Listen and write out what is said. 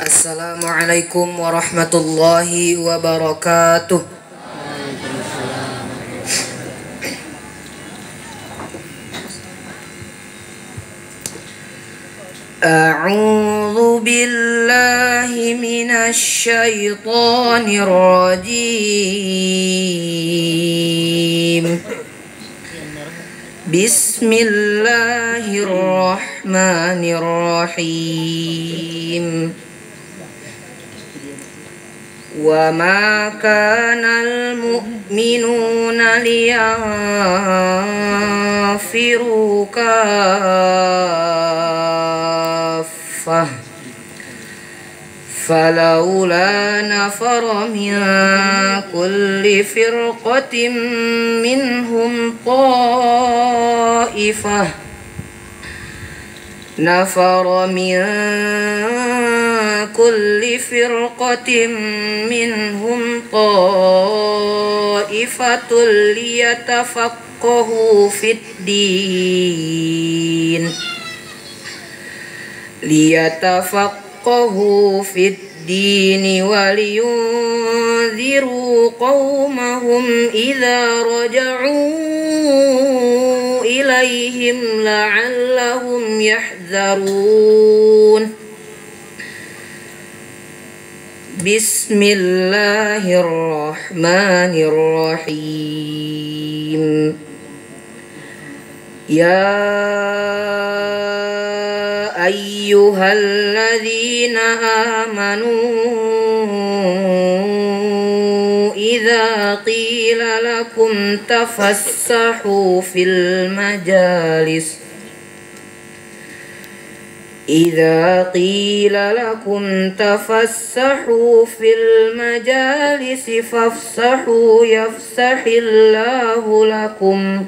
Assalamualaikum warahmatullahi wabarakatuh. A'udzu billahi minasy syaithanir rajim. Bismillahirrahmanirrahim. Wa ma kana al-mu'minuna liyanfiru kaffah falawla nafara min kulli firqatin minhum ta'ifah نفر من كل فرقة منهم طائفة ليتفقهوا في الدين ولينذروا قومهم إذا رجعوا إليهم لعلهم يحذرون. بسم الله الرحمن الرحيم. يا أيها الذين آمنوا إذا قيل لكم تفسحوا في المجالس فافسحوا يفسح الله لكم